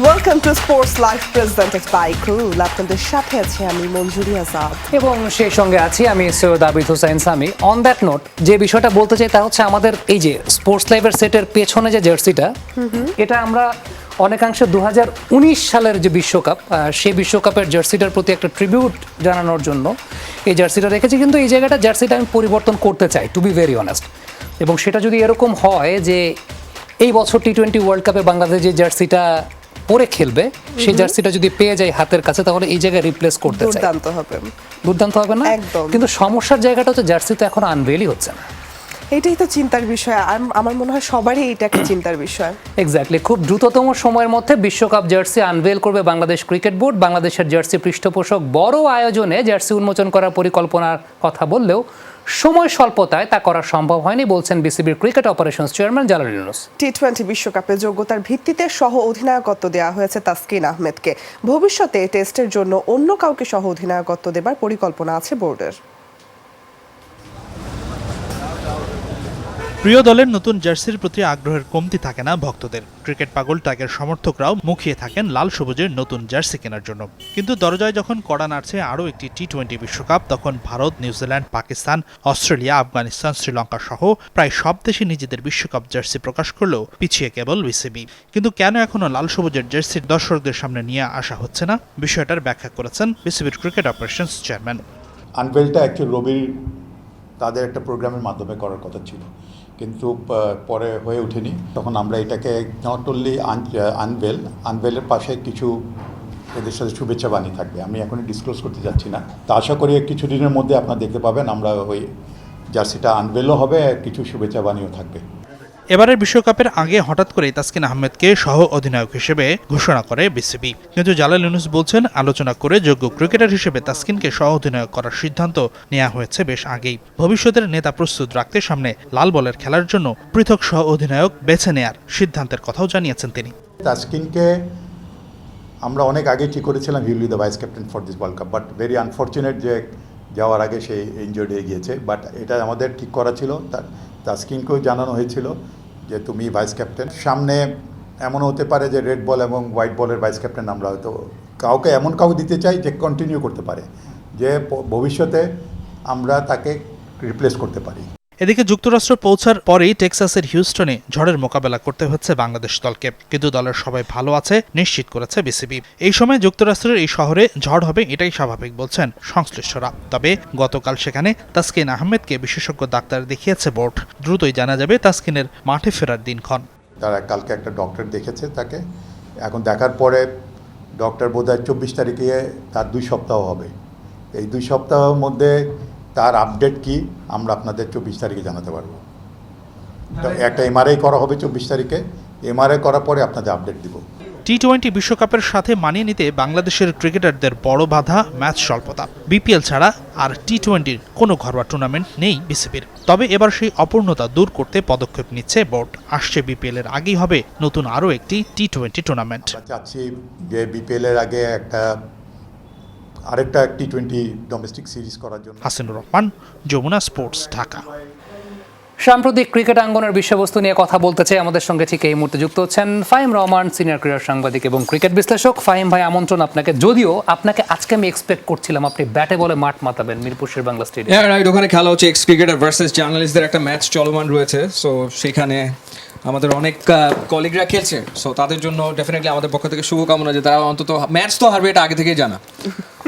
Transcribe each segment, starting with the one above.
Welcome to sports live presented by ক্রুল। আপনাদের সাথে আছি আমি মঞ্জুরি আজাদ এবং সেই সঙ্গে আছি আমি Syed Abid Hossain Sami. On that note যে বিষয়টা বলতে চাই তা হচ্ছে আমাদের এই যে স্পোর্টস লাইভের সেটের পেছনে যে জার্সিটা, এটা আমরা অনেকাংশে 2019 সালের যে বিশ্বকাপ, সেই বিশ্বকাপের জার্সিটার প্রতি একটা ট্রিবিউট জানানোর জন্য এই জার্সিটা রেখেছি। কিন্তু এই জায়গাটা জার্সিটা আমি পরিবর্তন করতে চাই, টু বি ভেরি অনেস্ট। এবং সেটা যদি এরকম হয় যে এই বছর টি-20 ওয়ার্ল্ড কাপে বাংলাদেশ যে জার্সিটা পরে খেলবে সেই জার্সিটা যদি পেয়ে যায় হাতের কাছে, তাহলে এই জায়গায় রিপ্লেস করতে চাই। দুর্দান্ত হবে না? একদম। কিন্তু সমস্যার জায়গাটা হচ্ছে জার্সি তো এখন আনভেলই হচ্ছে না। এটাই তো চিন্তার বিষয়। আমার মনে হয় সবারই এটা একটা চিন্তার বিষয়। এক্স্যাক্টলি। খুব দ্রুততম সময়ের মধ্যে বিশ্বকাপ জার্সি আনভেল করবে বাংলাদেশ ক্রিকেট বোর্ড। বাংলাদেশের জার্সি পৃষ্ঠপোষক বড় আয়োজনে জার্সি উন্মোচন করার পরিকল্পনার কথা বললেও সময় স্বল্পতায় তা করা সম্ভব হয়নি বলছেন বিসিবির cricket operations chairman Jalal Yunus. টি-20 বিশ্বকাপে যোগ্যতার ভিত্তিতে সহ অধিনায়কত্ব দেওয়া হয়েছে তাসকিন আহমেদকে। ভবিষ্যতে টেস্টের জন্য অন্য কাউকে সহ অধিনায়কত্ব দেবার পরিকল্পনা আছে বোর্ডের। প্রিয় দলের নতুন জার্সির প্রতি আগ্রহের কমতি থাকে না ভক্তদের। ক্রিকেট পাগল টাইগার সমর্থকরাও মুখিয়ে থাকেন লাল সবুজের নতুন জার্সি কেনার জন্য। কিন্তু দরজায় যখন কড়া নাড়ছে আরও একটি টি-20 বিশ্বকাপ, তখন ভারত, নিউজিল্যান্ড, পাকিস্তান, অস্ট্রেলিয়া, আফগানিস্তান, শ্রীলঙ্কা সহ প্রায় সব দেশই নিজেদের বিশ্বকাপ জার্সি প্রকাশ করলেও পিছিয়ে কেবল বিসিবি। কিন্তু কেন এখনও লাল সবুজের জার্সির দর্শকদের সামনে নিয়ে আসা হচ্ছে না, বিষয়টার ব্যাখ্যা করেছেন বিসিবির ক্রিকেট অপারেশনস চেয়ারম্যান। আনভেলটা অ্যাকচুয়ালি রবির তাদের একটা প্রোগ্রামের মাধ্যমে করার কথা ছিল, কিন্তু পরে হয়ে ওঠেনি। তখন আমরা এটাকে নট অনলি আনভেলের পাশে কিছু এদের সাথে শুভেচ্ছা বাণী থাকবে। আমি এখনই ডিসক্লোজ করতে যাচ্ছি না। তা আশা করি কিছু দিনের মধ্যে আপনারা দেখতে পাবেন আমরা ওই জার্সিটা আনভেলও হবে, কিছু শুভেচ্ছা বাণীও থাকবে। এবারের বিশ্বকাপের আগে হঠাৎ করে তাসকিন আহমেদকে সহ অধিনায়ক হিসেবে ঘোষণা করে বিসিবি। কিন্তু জালাল ইউনুস বলছেন, আলোচনা করে যোগ্য ক্রিকেটার হিসেবে তাসকিনকে সহ অধিনায়ক করার সিদ্ধান্ত নেওয়া হয়েছে বেশ আগেই। ভবিষ্যতের নেতা প্রস্তুত রাখতে সামনে লাল বলের খেলার জন্য পৃথক সহ অধিনায়ক বেছে নেয়ার সিদ্ধান্তের কথাও জানিয়েছেন তিনি। তাসকিনকে আমরা অনেক আগে ঠিক করেছিলাম he will be the vice captain for this world cup, but very unfortunate যে যাওয়ার আগে সে ইনজয়ার্ড হয়ে গিয়েছে। বাট এটা আমাদের ঠিক করা ছিল। তাসকিনকেও জানানো হয়েছিল যে তুমি ভাইস ক্যাপ্টেন। সামনে এমনও হতে পারে যে রেড বল এবং হোয়াইট বলের ভাইস ক্যাপ্টেন আমরা হয়তো কাউকে দিতে চাই যে কন্টিনিউ করতে পারে, যে ভবিষ্যতে আমরা তাকে রিপ্লেস করতে পারি। এদিকে যুক্তরাষ্ট্র পৌঁছার পরেই টেক্সাসের হিউস্টনে ঝড়ের মোকাবেলা করতে হচ্ছে বাংলাদেশ দলকে। কিন্তু দলের সবাই ভালো আছে নিশ্চিত করেছে বিসিবি। এই সময় যুক্তরাষ্ট্রের এই শহরে ঝড় হবে এটাই স্বাভাবিক বলছেন সংশ্লিষ্টরা। তবে গতকাল সেখানে তাসকিন আহমেদকে বিশেষজ্ঞ ডাক্তার দেখিয়েছে বোর্ড। দ্রুতই জানা যাবে তাসকিনের মাঠে ফেরার দিনক্ষণ। তারা কালকে একটা ডক্টর দেখেছে তাকে। এখন দেখার পরে ডক্টর বোধহয় 24 তারিখে তার 2 সপ্তাহ হবে। এই 2 সপ্তাহের মধ্যে তার আপডেট কি আমরা আপনাদের 24 তারিখে জানাতে পারবো। একটা এমআরআই করা হবে 24 তারিখে। এমআরআই করার পরে আপনাদের আপডেট দিব। টি-20 বিশ্বকাপের সাথে মানিয়ে নিতে বাংলাদেশের ক্রিকেটারদের বড় বাধা ম্যাচ স্বল্পতা। বিপিএল ছাড়া আর টি-20 কোনো ঘরোয়া টুর্নামেন্ট নেই বিসিবির। তবে এবার সেই অপূর্ণতা দূর করতে পদক্ষেপ নিচ্ছে বোর্ড। আসছে বিপিএল এর আগেই হবে নতুন আরও একটি টি-20 টুর্নামেন্ট। চাচ্ছি যে বিপিএল এর আগে আরেকটা টি-20 ডোমেস্টিক সিরিজ করার জন্য। হাসিনুর রহমান, যমুনা স্পোর্টস, ঢাকা। সাম্প্রতিক ক্রিকেট আঙ্গনের বিষয়বস্তু নিয়ে কথা বলতে চাই। আমাদের সঙ্গে ঠিক এই মুহূর্তে যুক্ত হচ্ছেন ফাহিম রহমান, সিনিয়র ক্রীড়া সাংবাদিক এবং ক্রিকেট বিশ্লেষক। ফাহিম ভাই, আমন্ত্রণ আপনাকে। যদিও আপনাকে আজকে আমি এক্সপেক্ট করছিলাম আপনি ব্যাটে বলে মাঠ মাতাবেন মিরপুর শেরেবাংলা স্টেডিয়াম। রাইট, ওখানে খেলা হচ্ছে এক্স ক্রিকেটার ভার্সেস জার্নালিস্টদের একটা ম্যাচ চলমান রয়েছে। সো সেখানে আমাদের অনেক কলিগরা খেলছে। সো তাদের জন্য ডেফিনেটলি আমাদের পক্ষ থেকে শুভকামনা যে তারা অন্তত ম্যাচ তো হারবে, এটা আগে থেকেই জানা।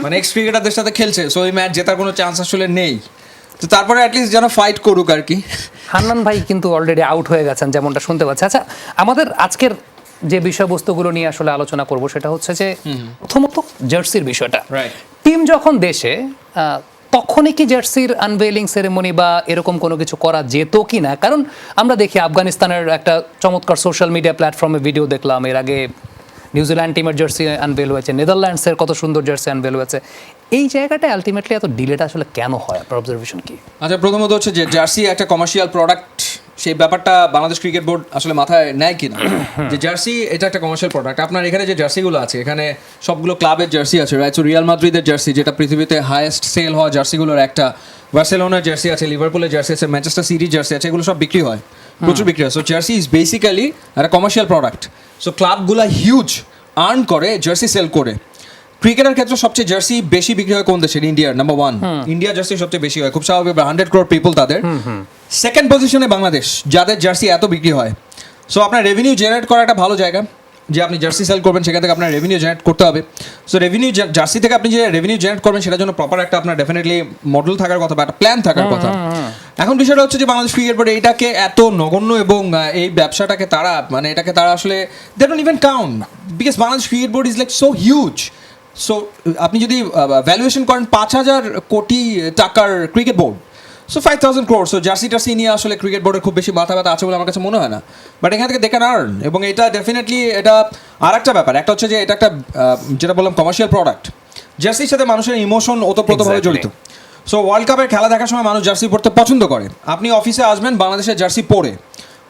মানে এক্স ক্রিকেটারদের সাথে খেলছে, সো এই ম্যাচ জেতার কোনো চান্স আসলে নেই। তো তারপরে অ্যাটলিস্ট যেন ফাইট করুক আর কি। হান্নান ভাই কিন্তু অলরেডি আউট হয়ে গেছেন যেমনটা শুনতে পাচ্ছি। আচ্ছা, আমাদের আজকের যে বিষয়বস্তুগুলো নিয়ে আসলে আলোচনা করব সেটা হচ্ছে যে প্রথমত জার্সির বিষয়টা। টিম যখন দেশে তখনই কি জার্সির আনভেলিং সেরেমনি বা এরকম কোনো কিছু করা যেত কি না? কারণ আমরা দেখি আফগানিস্তানের একটা চমৎকার সোশ্যাল মিডিয়া প্ল্যাটফর্মে ভিডিও দেখলাম, এর আগে নিউজিল্যান্ড টিমের জার্সি আনভেল হয়েছে, নেদারল্যান্ডসের কত সুন্দর জার্সি আনভেল হয়েছে। এই জায়গাটা আলটিমেটলি এত ডিলেটা আসলে কেন হয়? আপনার অবজারভেশন কি? আচ্ছা, প্রথমত হচ্ছে যে জার্সি একটা কমার্শিয়াল প্রোডাক্ট, সেই ব্যাপারটা বাংলাদেশ ক্রিকেট বোর্ড আসলে মাথায় নেয় কিনা যে জার্সি এটা একটা কমার্শিয়াল প্রোডাক্ট। আপনার এখানে যে জার্সিগুলো আছে, এখানে সবগুলো ক্লাবের জার্সি আছে, রাইট? সো রিয়াল মাদ্রিদের জার্সি, যেটা পৃথিবীতে হাইয়েস্ট সেল হওয়া জার্সিগুলোর একটা, বার্সেলোনার জার্সি আছে, লিভারপুলের জার্সি আছে, ম্যানচেস্টার সিটির জার্সি আছে, এগুলো সব বিক্রি হয়, প্রচুর বিক্রি হয়। সো জার্সি ইজ বেসিক্যালি একটা কমার্শিয়াল প্রোডাক্ট। সো ক্লাবগুলো হিউজ আর্ন করে জার্সি সেল করে। ক্রিকেটের ক্ষেত্রে সবচেয়ে জার্সি বেশি বিক্রি হয় কোন দেশের? ইন্ডিয়ার, নাম্বার 1 ইন্ডিয়া জার্সি সবচেয়ে বেশি হয়, খুব স্বাভাবিক, 100 crore পিপল তাদের। সেকেন্ড পজিশনে বাংলাদেশ, যাদের জার্সি এত বিক্রি হয়। সো আপনার রেভিনিউ জেনারেট করা একটা ভালো জায়গা, যে আপনি জার্সি সেল করবেন সেখান থেকে আপনার রেভিনিউ জেনারেট করতে হবে। সো রেভিনিউ জার্সি থেকে আপনি যে রেভিনিউ জেনারেট করবেন সেটার জন্য প্রপার একটা আপনার ডেফিনেটলি মডেল থাকার কথা বা একটা প্ল্যান থাকার কথা। এখন বিষয়টা হচ্ছে যে বাংলাদেশ ক্রিকেট বোর্ড এইটাকে এত নগণ্য এবং এই ব্যবসাটাকে তারা মানে এটাকে তারা আসলে they don't even count, because Bangladesh cricket board is like so huge. So আপনি যদি ভ্যালুয়েশন করেন 5,000 কোটি টাকার cricket board, so 5,000 crore, so jersey টার্সি নিয়ে আসলে ক্রিকেট বোর্ডের খুব বেশি মাথা ব্যথা আছে বলে আমার কাছে মনে হয় না। বাট এখান থেকে দে ক্যান আর্ন, এবং এটা ডেফিনেটলি এটা আর একটা ব্যাপার। একটা হচ্ছে যে এটা একটা যেটা বললাম কমার্শিয়াল প্রোডাক্ট, জার্সির সাথে মানুষের ইমোশন ওতপ্রোতভাবে জড়িত। সো ওয়ার্ল্ড কাপের খেলা দেখার সময় মানুষ জার্সি পরতে পছন্দ করে। আপনি অফিসে আসবেন বাংলাদেশের জার্সি পরে,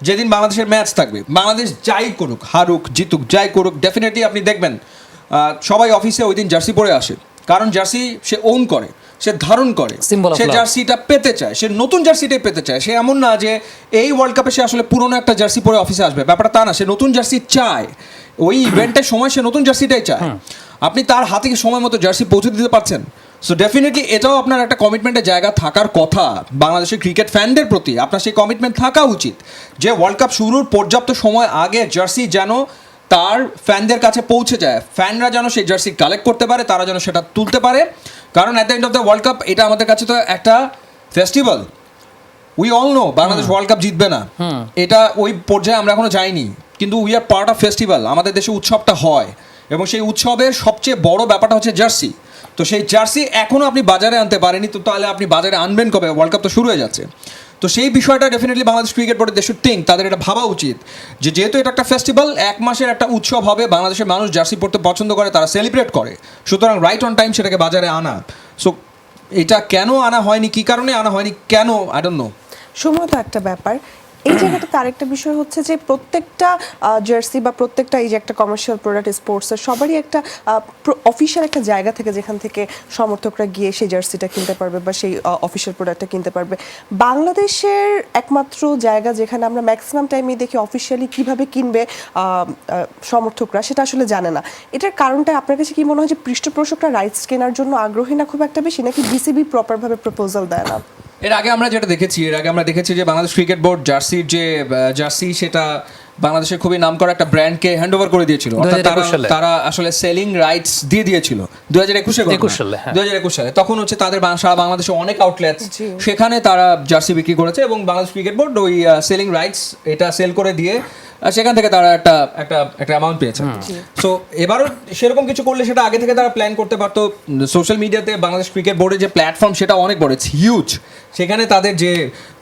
যেদিন বাংলাদেশের ম্যাচ থাকবে, বাংলাদেশ যাই করুক, হারুক জিতুক যাই করুক, ডেফিনেটলি আপনি দেখবেন সবাই অফিসে ওই দিন জার্সি পরে আসে, কারণ জার্সি সে ওন করে, সে ধারণ করে, Symbol of সে love. জার্সিটা পেতে চায়, সে নতুন জার্সিটাই পেতে চায়। সে এমন না যে এই ওয়ার্ল্ড কাপে সে আসলে পুরনো একটা জার্সি পরে অফিসে আসবে, ব্যাপারটা তা না। সে নতুন জার্সি চায়, ওই ইভেন্টের সময় সে নতুন জার্সিটাই চায়। আপনি তার হাতে কি সময় মতো জার্সি পৌঁছে দিতে পারছেন? সো ডেফিনেটলি এটাও আপনার একটা কমিটমেন্টের জায়গা থাকার কথা বাংলাদেশের ক্রিকেট ফ্যানদের প্রতি। আপনার সেই কমিটমেন্ট থাকা উচিত যে ওয়ার্ল্ড কাপ শুরুর পর্যাপ্ত সময় আগে জার্সি যেন তার ফ্যানদের কাছে পৌঁছে যায়, ফ্যানরা যেন সেই জার্সি কালেক্ট করতে পারে, তারা যেন সেটা তুলতে পারে। কারণ at the end of the World Cup এটা আমাদের কাছে তো একটা festival. We all know Bangladesh World Cup জিতবে না, এটা ওই পর্যায়ে আমরা এখনো যাইনি, কিন্তু we are part of festival. আমাদের দেশে উৎসবটা হয়, এবং সেই উৎসবের সবচেয়ে বড় ব্যাপারটা হচ্ছে জার্সি। তো সেই জার্সি এখনও আপনি বাজারে আনতে পারেনি, তো তাহলে আপনি বাজারে আনবেন কবে? ওয়ার্ল্ড কাপ তো শুরু হয়ে যাচ্ছে। তো সেই বিষয়টা ডেফিনেটলি বাংলাদেশ ক্রিকেট বোর্ডের দে শুড থিঙ্ক, তাদের এটা ভাবা উচিত যে যেহেতু এটা একটা ফেস্টিভ্যাল, 1 মাসের একটা উৎসব হবে, বাংলাদেশের মানুষ জার্সি পড়তে পছন্দ করে, তারা সেলিব্রেট করে, সুতরাং রাইট অন টাইম সেটাকে বাজারে আনা। সো এটা কেন আনা হয়নি, কী কারণে আনা হয়নি, কেন, আই ডোন্ট নো। সময় তো একটা ব্যাপার। এই জায়গাটাতে আরেকটা বিষয় হচ্ছে যে প্রত্যেকটা জার্সি বা প্রত্যেকটা এই যে একটা কমার্শিয়াল প্রোডাক্ট স্পোর্টসের সবারই একটা অফিসিয়াল একটা জায়গা থেকে যেখান থেকে সমর্থকরা গিয়ে সেই জার্সিটা কিনতে পারবে বা সেই অফিসিয়াল প্রোডাক্টটা কিনতে পারবে। বাংলাদেশের একমাত্র জায়গা যেখানে আমরা ম্যাক্সিমাম টাইমে দেখি অফিসিয়ালি কিভাবে কিনবে সমর্থকরা, সেটা আসলে জানে না। এটার কারণটা আপনার কাছে কি মনে হয় যে পৃষ্ঠপোষকরা রাইটস কেনার জন্য আগ্রহী না খুব একটা বেশি, নাকি বিসিবি প্রপারভাবে প্রপোজাল দেয় না? এর আগে আমরা যেটা দেখেছি, যে বাংলাদেশ ক্রিকেট বোর্ড জার্সির যে জার্সি সেটা বাংলাদেশের খুবই নামকরা একটা ব্র্যান্ডকে হ্যান্ড ওভার করে দিয়েছিল, অর্থাৎ তারা আসলে সেলিং রাইটস দিয়ে দিয়েছিল 2021 সালে। তখন হচ্ছে তাদের সারা বাংলাদেশে অনেক আউটলেটস, সেখানে তারা জার্সি বিক্রি করেছে, এবং বাংলাদেশ ক্রিকেট বোর্ড ওই সেলিং রাইটস এটা সেল করে দিয়ে সেখান থেকে তারা একটা অ্যামাউন্ট পেয়েছে। সো এবারও সেরকম কিছু করলে সেটা আগে থেকে তারা প্ল্যান করতে পারতো। সোশ্যাল মিডিয়াতে বাংলাদেশ ক্রিকেট বোর্ডের যে প্ল্যাটফর্ম সেটা অনেক বড়, ইটস হিউজ। সেখানে তাদের যে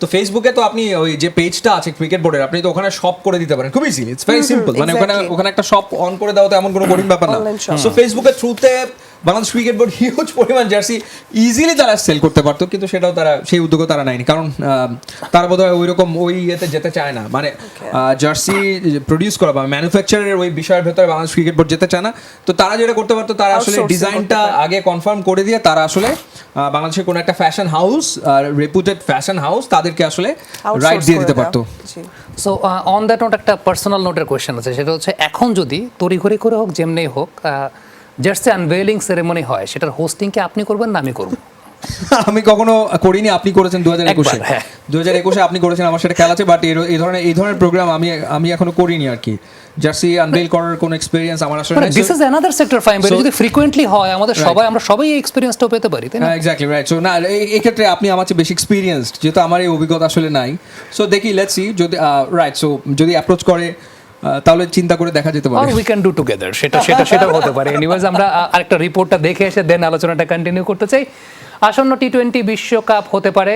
তো ফেসবুকে তো আপনি ওই যে পেজটা আছে ক্রিকেট বোর্ডের, আপনি তো ওখানে শপ করে দিতে পারেন, খুব ইজিলি, ইটস ভেরি সিম্পল। মানে ওখানে একটা শপ অন করে দাও, তো এমন কোনো বোরিং ব্যাপার না। সো ফেসবুকের থ্রুতে বাংলাদেশ ক্রিকেট বোর্ড হিউজ পরিমাণ জার্সি ইজিলি তারা সেল করতে পারতো, কিন্তু সেটাও তারা সেই উদ্যোগও তারা নেয়নি, কারণ তারা বোধহয় ওই রকম ওই ইয়েতে যেতে চায় না, মানে জার্সি প্রডিউস করা বা ম্যানুফ্যাকচারের ওই বিষয়ের ভেতরে বাংলাদেশ ক্রিকেট বোর্ড যেতে চায় না। তো তারা যেটা করতে পারতো, তারা আসলে ডিজাইনটা আগে কনফার্ম করে দিয়ে তারা আসলে বাংলাদেশের কোনো একটা ফ্যাশন হাউস, রেপুটেড ফ্যাশন হাউস, তাদেরকে আসলে রাইট দিয়ে দিতে পারতো। সো অন দ্যাট নোট একটা পার্সোনাল নোটের কোয়েশ্চেন আছে, সেটা হচ্ছে এখন যদি তড়িঘড়ি করে হোক যেমনি হোক জার্সি আনভেইলিং সেরেমনি হয়, সেটার হোস্টিং কি আপনি করবেন না আমি করব? আমি কখনো করিনি, আপনি করেছেন 2021-এ আপনি করেছেন, আমার সেটা খেলা আছে, বাট এই ধরনের প্রোগ্রাম আমি এখনো করিনি আর কি। জার্সি আনভেইল করার কোনো এক্সপেরিয়েন্স আমার আসলে নাই। This is another sector fine, but যদি ফ্রিকোয়েন্টলি হয় আমাদের আমরা সবাই এই এক্সপেরিয়েন্সটা পেতে পারি, তাই না? Exactly right. সো না, এই ক্ষেত্রে আপনি আমার চেয়ে বেশি এক্সপিরিয়েন্সড, যেহেতু আমার এই অভিজ্ঞতা আসলে নাই। সো দেখি, লেটস সি, যদি রাইট, সো যদি অ্যাপ্রোচ করে তাহলে চিন্তা করে দেখা যেতে পারে, উই ক্যান ডু টুগেদার, সেটা হতে পারে। এনিওয়েজ আমরা আরেকটা রিপোর্টটা দেখে এসে দেন আলোচনাটা কন্টিনিউ করতে চাই। আসন্ন টি-20 বিশ্বকাপ হতে পারে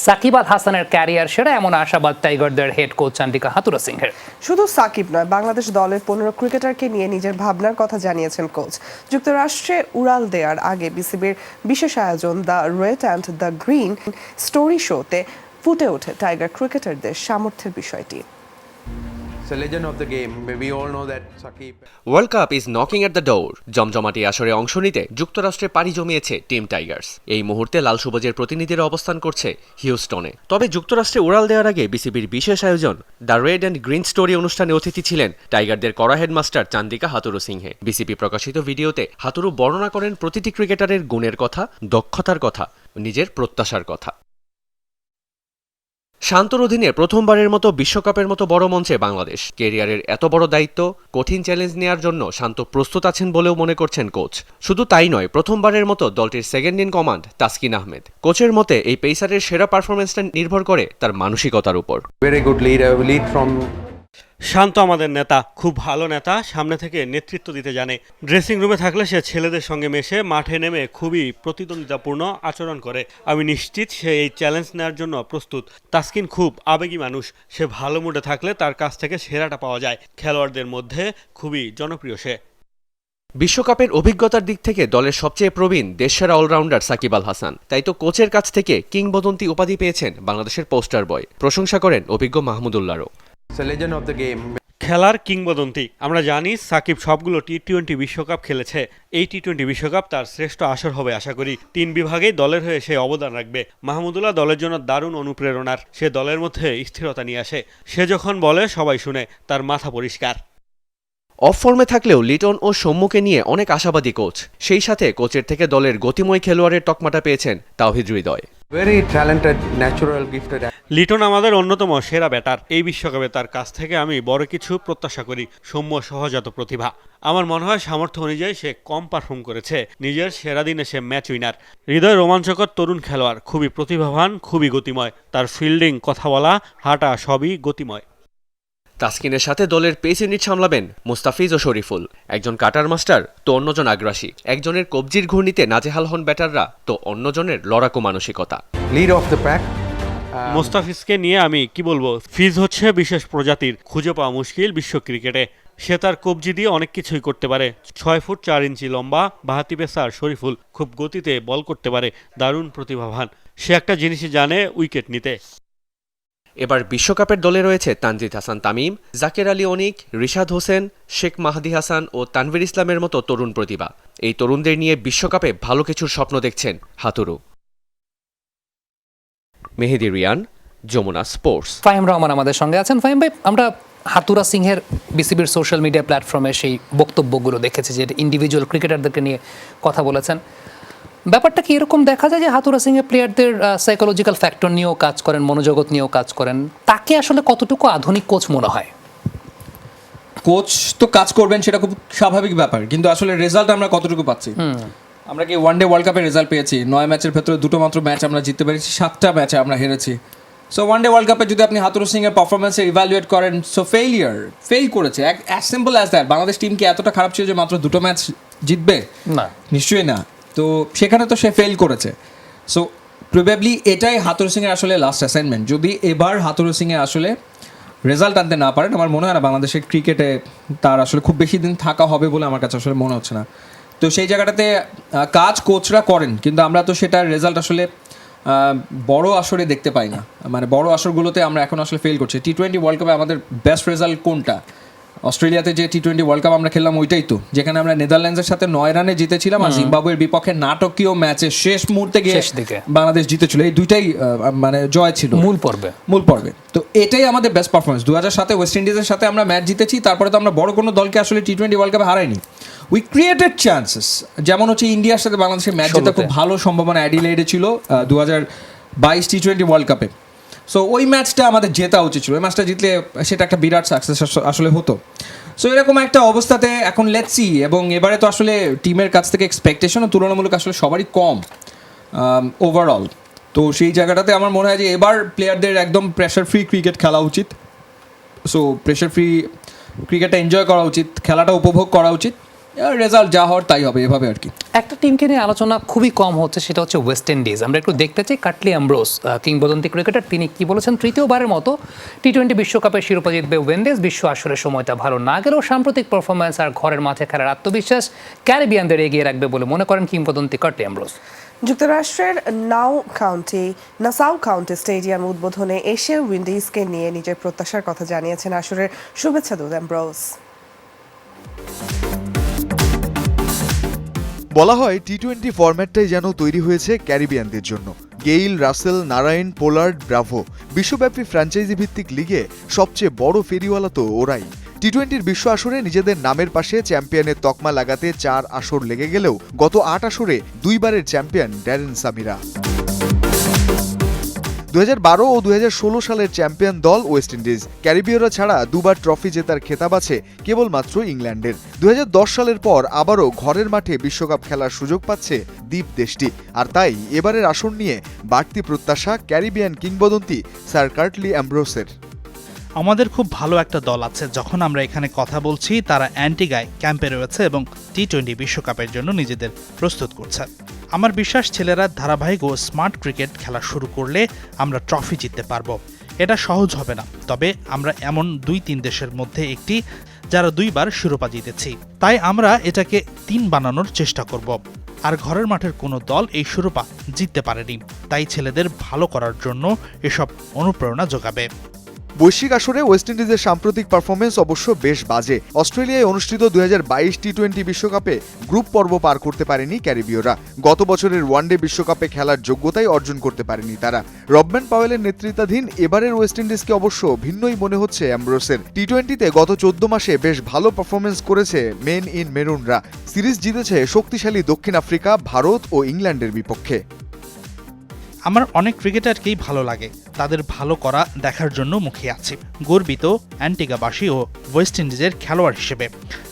সাকিব আল হাসানের ক্যারিয়ার সেরা, এমন আশাবাদ টাইগারদের হেড কোচ চান্ডিকা হাথুরা সিংহের। শুধু সাকিব নয়, বাংলাদেশ দলের 15 ক্রিকেটারকে নিয়ে নিজের ভাবনার কথা জানিয়েছেন কোচ। যুক্তরাষ্ট্রে উড়াল দেওয়ার আগে বিসিবির বিশেষ আয়োজন the red and the green story শোতে ফুটে ওঠে টাইগার ক্রিকেটারদের সামর্থ্যের বিষয়টি। It's a legend of the game. We all know that Sakib. World cup is knocking at the door. জমজমাটি আসরে অংশ নিতে যুক্তরাষ্ট্রে পাড়ি জমিয়েছে টিম টাইগার্স। এই মুহূর্তে লাল সবুজের প্রতিনিধিরা অবস্থান করছে হিউস্টনে। তবে যুক্তরাষ্ট্রে উড়াল দেওয়ার আগে বিসিবির বিশেষ আয়োজন the red and green story অনুষ্ঠানে অতিথি ছিলেন টাইগারদের কড়া হেডমাস্টার চান্দিকা হাতুরু সিংহে। বিসিবি প্রকাশিত ভিডিওতে হাতুরু বর্ণনা করেন প্রতিটি ক্রিকেটারের গুণের কথা, দক্ষতার কথা, নিজের প্রত্যাশার কথা। শান্তর অধীনে প্রথমবারের মতো বিশ্বকাপের মতো বড় মঞ্চে বাংলাদেশ। কেরিয়ারের এত বড় দায়িত্ব, কঠিন চ্যালেঞ্জ নেওয়ার জন্য শান্ত প্রস্তুত আছেন বলেও মনে করছেন কোচ। শুধু তাই নয়, প্রথমবারের মতো দলটির second in command Taskin Ahmed. কোচের মতে এই পেসারের সেরা পারফরমেন্সটা নির্ভর করে তার মানসিকতার উপর। Very good lead from. শান্ত আমাদের নেতা, খুব ভালো নেতা, সামনে থেকে নেতৃত্ব দিতে জানে। ড্রেসিং রুমে থাকলে সে ছেলেদের সঙ্গে মেশে মাঠে নেমে খুবই প্রতিদ্বন্দ্বিতাপূর্ণ আচরণ করে। আমি নিশ্চিত সে এই চ্যালেঞ্জ নেওয়ার জন্য প্রস্তুত। তাসকিন খুব আবেগী মানুষ, সে ভালো মুডে থাকলে তার কাছ থেকে সেরাটা পাওয়া যায়। খেলোয়াড়দের মধ্যে খুবই জনপ্রিয় সে। বিশ্বকাপের অভিজ্ঞতার দিক থেকে দলের সবচেয়ে প্রবীণ দেশসেরা অলরাউন্ডার সাকিব আল হাসান। তাই তো কোচের কাছ থেকে কিংবদন্তি উপাধি পেয়েছেন বাংলাদেশের পোস্টার বয়। প্রশংসা করেন অভিজ্ঞ মাহমুদুল্লাহরও। It's a legend of the game. খেলার কিংবদন্তি। আমরা জানি সাকিব সবগুলো টি-20 বিশ্বকাপ খেলেছে। এই টি-20 বিশ্বকাপ তার শ্রেষ্ঠ আসর হবে আশা করি। 3 বিভাগেই দলের হয়ে সে অবদান রাখবে। মাহমুদুল্লাহ দলের জন্য দারুণ অনুপ্রেরণার। সে দলের মধ্যে স্থিরতা নিয়ে আসে। সে যখন বলে সবাই শুনে, তার মাথা পরিষ্কার। অফ ফর্মে থাকলেও লিটন ও সৌম্যকে নিয়ে অনেক আশাবাদী কোচ। সেই সাথে কোচের থেকে দলের গতিময় খেলোয়াড়ের তকমাটা পেয়েছেন Towhid Hridoy. Very talented, natural, gifted. Liton আমাদের অন্যতম সেরা ব্যাটার। এই বিশ্বকাপে তার কাছ থেকে আমি বড় কিছু প্রত্যাশা করি। সৌম্য সহজাত প্রতিভা। আমার মনে হয় সামর্থ্য অনুযায়ী সে কম পারফর্ম করেছে। নিজের সেরা দিনে সে ম্যাচ উইনার। হৃদয় রোমাঞ্চকর তরুণ খেলোয়াড়, খুবই প্রতিভাবান, খুবই গতিময়। তার ফিল্ডিং, কথা বলা, হাঁটা সবই গতিময়। তাসকিনের সাথে দলের পেস ইউনিট সামলাবেন মুস্তাফিজ ও শরীফুল। একজন কাটার মাস্টার তো অন্যজন আগ্রাসী। একজনের কবজির ঘূর্ণিতে নাজেহাল হন ব্যাটাররা, তো অন্যজনের লড়াকু মানসিকতা। Lead of the pack. মোস্তাফিজকে নিয়ে আমি কি বলবো, ফিজ হচ্ছে বিশেষ প্রজাতির, খুঁজে পাওয়া মুশকিল বিশ্ব ক্রিকেটে। সে তার কবজি দিয়ে অনেক কিছুই করতে পারে। 6 ফুট 4 ইঞ্চি লম্বা বাঁহাতি পেসার শরীফুল খুব গতিতে বল করতে পারে, দারুণ প্রতিভাবান। সে একটা জিনিসই জানে, উইকেট নিতে। এবার বিশ্বকাপের দলে রয়েছে তানজিদ হাসান তামিম, জাকের আলী অনিক, রিশাদ হোসেন, শেখ মাহাদি হাসান ও তানভীর ইসলামের মতো তরুণ প্রতিভা। এই তরুণদের নিয়ে বিশ্বকাপে ভালো কিছুর স্বপ্ন দেখছেন হাতুরু। মেহেদি রিয়ান, যমুনা স্পোর্টস। ফাহিম রহমান আমাদের সঙ্গে আছেন। ফাহিম ভাই, আমরা হাতুরা সিংহের বিসিবির সোশ্যাল মিডিয়া প্ল্যাটফর্মে সেই বক্তব্যগুলো দেখেছি যে ইন্ডিভিজুয়াল ক্রিকেটারদেরকে নিয়ে কথা বলেছেন। ব্যাপারটা কি এরকম দেখা যায় যে হাতুরা সিংহের প্লেয়ারদের সাইকোলজিক্যাল ফ্যাক্টর নিয়েও কাজ করেন, মনোজগৎ নিয়েও কাজ করেন? তাকে আসলে কতটুকু আধুনিক কোচ মনে হয়? কোচ তো কাজ করবেন, সেটা খুব স্বাভাবিক ব্যাপার, কিন্তু আসলে রেজাল্ট আমরা কতটুকু পাচ্ছি? আমরা কি ওয়ান ডে ওয়ার্ল্ড কাপের রেজাল্ট পেয়েছি? 9 ম্যাচের ভেতরে 2টো মাত্র ম্যাচ আমরা জিততে পেরেছি, 7টা ম্যাচে আমরা হেরেছি। সো ওয়ান ডে ওয়ার্ল্ড কাপে যদি আপনি হাতুরু সিংয়ের পারফরমেন্সে ইভ্যালুয়েট করেন, সো ফেল করেছে। As simple as that. Bangladesh team কি এতটা খারাপ ছিল যে মাত্র 2টো ম্যাচ জিতবে? না, নিশ্চয়ই না। তো সেখানে তো সে ফেল করেছে। সো প্রবাবলি এটাই হাতুরু সিংয়ের আসলে লাস্ট অ্যাসাইনমেন্ট। যদি এবার হাতুরু সিংয়ে আসলে রেজাল্ট আনতে না পারেন, আমার মনে হয় না বাংলাদেশের ক্রিকেটে তার আসলে খুব বেশি দিন থাকা হবে বলে আমার কাছে আসলে মনে হচ্ছে না। তো সেই জায়গাটাতে কাজ কোচরা করেন, কিন্তু আমরা তো সেটার রেজাল্ট আসলে বড় আসরে দেখতে পাই না। মানে বড় আসরগুলোতে আমরা এখন আসলে ফেল করছি। টি-20 ওয়ার্ল্ড কাপে আমাদের বেস্ট রেজাল্ট কোনটা? অস্ট্রেলিয়াতে যে টি-20 ওয়ার্ল্ড কাপ আমরা খেললাম ওইটাই তো, যেখানে আমরা নেদারল্যান্ডসের সাথে 9 রানে জিতেছিলাম, আর জিম্বাবুয়ের বিপক্ষে নাটকীয় ম্যাচে শেষ মুহূর্তে গিয়ে বাংলাদেশ জিতেছিল। এই দুইটাই মানে জয় ছিল মূল পর্বে। তো এটাই আমাদের বেস্ট পারফরমেন্স। 2007 ওয়েস্ট ইন্ডিজের সাথে আমরা ম্যাচ জিতেছি, তারপরে তো আমরা বড় কোনো দলকে আসলে টি-20 ওয়ার্ল্ড কাপে হারাইনি। উই ক্রিয়েটেড চান্সেস, যেমন হচ্ছে ইন্ডিয়ার সাথে বাংলাদেশের ম্যাচ জেতা খুব ভালো সম্ভাবনা অ্যাডিলেডে ছিল 2022 টি-20 ওয়ার্ল্ড কাপে। সো ওই ম্যাচটা আমাদের জেতা উচিত ছিল। ওই ম্যাচটা জিতলে সেটা একটা বিরাট সাকসেস আসলে হতো। সো এরকম একটা অবস্থাতে এখন লেটস সি। এবং এবারে তো আসলে টিমের কাছ থেকে এক্সপেকটেশনও তুলনামূলক আসলে সবারই কম ওভারঅল। তো সেই জায়গাটাতে আমার মনে হয় যে এবার প্লেয়ারদের একদম প্রেশার ফ্রি ক্রিকেট খেলা উচিত। সো প্রেশার ফ্রি ক্রিকেটটা এনজয় করা উচিত, খেলাটা উপভোগ করা উচিত, রেজাল্ট যা হওয়ার তাই হবে, এভাবে আর কি। একটা টিমকে নিয়ে আলোচনা খুবই কম হচ্ছে, সেটা হচ্ছে ওয়েস্ট ইন্ডিজ। আমরা একটু দেখতে চাই কাটলি অ্যামব্রোস, কিংবদন্তি ক্রিকেটার, তিনি কি বলেছেন। তৃতীয়বারের মতো টি-20 বিশ্বকাপের শিরোপা জিতবে ওয়েন্ডিজ। বিশ্ব আসরের সময়টা ভালো না গেলেও সাম্প্রতিক পারফরম্যান্স আর ঘরের মাঠে খেলার আত্মবিশ্বাস ক্যারিবিয়ানদের এগিয়ে রাখবে বলে মনে করেন কিংবদন্তি কাটলি অ্যামব্রোস। যুক্তরাষ্ট্রের নাসাউ কাউন্টি স্টেডিয়াম উদ্বোধনে এসে উইন্ডিজকে নিয়ে নিজের প্রত্যাশার কথা জানিয়েছেন আসরের শুভেচ্ছা দূত অ্যামব্রোস। বলা হয় টি-20 ফরম্যাটটাই যেন তৈরি হয়েছে ক্যারিবিয়ানদের জন্য। Gayle, Russell, Narine, Pollard, Bravo, বিশ্বব্যাপী ফ্র্যাঞ্চাইজি ভিত্তিক লিগে সবচেয়ে বড় ফেরিওয়ালা তো ওরাই। টি-20 বিশ্ব আসরে নিজেদের নামের পাশে চ্যাম্পিয়নের তকমা লাগাতে 4 আসর লেগে গেলেও গত 8 আসরে 2 বারের চ্যাম্পিয়ন ড্যারেন সামিরা। 2012 ও 2016 সালের চ্যাম্পিয়ন দল ওয়েস্ট ইন্ডিজ। ক্যারিবীয়রা ছাড়া 2 বার ট্রফি জেতার খেতাব আছে কেবলমাত্র ইংল্যান্ডের। 2010 সালের পর আবারও ঘরের মাঠে বিশ্বকাপ খেলার সুযোগ পাচ্ছে দ্বীপ দেশটি। আর তাই এবারের আসর নিয়ে বাড়তি প্রত্যাশা ক্যারিবিয়ান কিংবদন্তি স্যার কার্টলি অ্যামব্রোসের। আমাদের খুব ভালো একটা দল আছে। যখন আমরা এখানে কথা বলছি তারা অ্যান্টিগায় ক্যাম্পে রয়েছে এবং টি-20 বিশ্বকাপের জন্য নিজেদের প্রস্তুত করছে। আমার বিশ্বাস ছেলেরা ধারাবাহিক ও স্মার্ট ক্রিকেট খেলা শুরু করলে আমরা ট্রফি জিততে পারবো। এটা সহজ হবে না, তবে আমরা এমন 2-3 দেশের মধ্যে একটি যারা 2 বার শিরোপা জিতেছি, তাই আমরা এটাকে 3 বানানোর চেষ্টা করব। আর ঘরের মাঠের কোনো দল এই শিরোপা জিততে পারেনি, তাই ছেলেদের ভালো করার জন্য এসব অনুপ্রেরণা যোগাবে। বৈশ্বিক আসরে ওয়েস্ট ইন্ডিজের সাম্প্রতিক পারফরমেন্স অবশ্য বেশ বাজে। অস্ট্রেলিয়ায় অনুষ্ঠিত 2022 টি-20 বিশ্বকাপে গ্রুপ পর্ব পার করতে পারেনি ক্যারিবীয়রা। গত বছরের ওয়ানডে বিশ্বকাপে খেলার যোগ্যতাই অর্জন করতে পারেনি তারা। রবম্যান পাওয়েলের নেতৃত্বাধীন এবারের ওয়েস্ট ইন্ডিজকে অবশ্য ভিন্নই মনে হচ্ছে অ্যামব্রোসের। টি-20তে গত 14 মাসে বেশ ভালো পারফরমেন্স করেছে মেন ইন মেরুনরা। সিরিজ জিতেছে শক্তিশালী দক্ষিণ আফ্রিকা, ভারত ও ইংল্যান্ডের বিপক্ষে। আমার অনেক ক্রিকেটারকেই ভালো লাগে, তাদের ভালো করা দেখার জন্য মুখিয়ে আছি। গর্বিত অ্যান্টিগাবাসী ও ওয়েস্ট ইন্ডিজের খেলোয়াড় হিসেবে।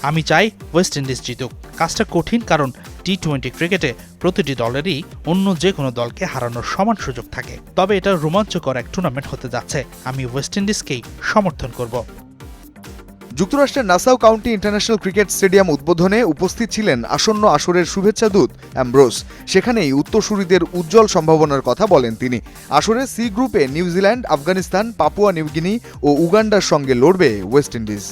আমি চাই ওয়েস্ট ইন্ডিজ জিতুক। কাজটা কঠিন, কারণ টি-20 ক্রিকেটে প্রতিটি দলেরই অন্য যে কোনো দলকে হারানোর সমান সুযোগ থাকে। তবে এটা রোমাঞ্চকর এক টুর্নামেন্ট হতে যাচ্ছে। আমি ওয়েস্ট ইন্ডিজকেই সমর্থন করব। যুক্তরাষ্ট্রের Nassau county international cricket stadium উদ্বোধনে উপস্থিত ছিলেন আসন্ন আসরের শুভেচ্ছা দূত অ্যামব্রোস। সেখানেই উত্তরসূরিদের উজ্জ্বল সম্ভাবনার কথা বলেন তিনি। আসরের সি গ্রুপে নিউজিল্যান্ড, আফগানিস্তান, পাপুয়া নিউগিনি ও উগান্ডার সঙ্গে লড়বে ওয়েস্ট ইন্ডিজ।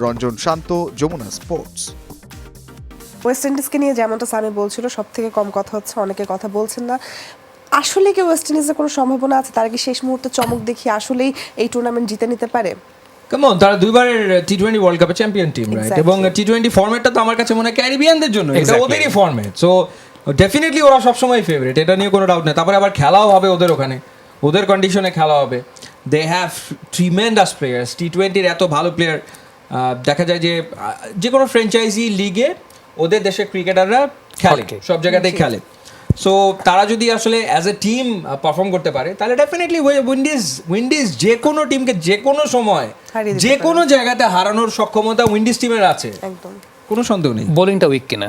রঞ্জন শান্ত, যমুনা স্পোর্টস। ওয়েস্ট ইন্ডিজকে নিয়ে যেমনটা সামি বলছিল, সব থেকে কম কথা হচ্ছে অনেকে কথা বলছেন না। আসলে কি ওয়েস্ট ইন্ডিজের কোনো সম্ভাবনা আছে? তারা কি শেষ মুহূর্তে চমক দেখিয়ে আসলেই এই টুর্নামেন্ট জিতে নিতে পারে? কেমন, তারা 2 বারের টি-20 ওয়ার্ল্ড কাপের চ্যাম্পিয়ন টিম, রাইট? এবং টি-20 ফরম্যাটটা তো আমার কাছে মনে হয় ক্যারিবিয়ানদের জন্য এটা ওদেরই ফরম্যাট। সো ডেফিনেটলি ওরা সবসময় ফেভারিট, এটা নিয়ে কোনো ডাউট নেই। তারপরে আবার খেলাও হবে ওদের ওখানে, ওদের কন্ডিশনে খেলা হবে। They have tremendous players. টি-20-র এত ভালো প্লেয়ার দেখা যায় যে কোনো ফ্র্যাঞ্চাইজি লিগে ওদের দেশের ক্রিকেটাররা খেলে, সব জায়গাতেই খেলে। সো তারা যদি আসলে অ্যাজ এ টিম পারফর্ম করতে পারে তাহলে ডেফিনেটলি উইন্ডিজ যে কোনো টিমকে যে কোনো সময় যে কোনো জায়গাতে হারানোর সক্ষমতা উইন্ডিজ টিমের আছে, একদম কোনো সন্দেহ নেই। বোলিংটা উইক কিনা?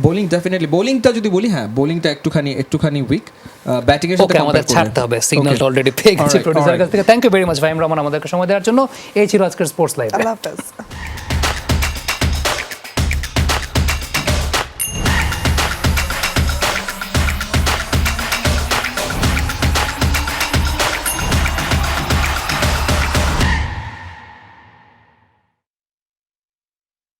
বোলিং ডেফিনেটলি, বোলিংটা যদি বলি, হ্যাঁ বোলিংটা একটুখানি উইক। ব্যাটিং এর সাথে আমাদের ছাড়তে হবে, সিগন্যালটা অলরেডি পেয়ে গেছি প্রোডিউসারের কাছ থেকে। Thank you very much Fahim Rahman আমাদেরকে সময় দেওয়ার জন্য। এই ছিল আজকের স্পোর্টস লাইভ। আল্লাহ হাফেজ।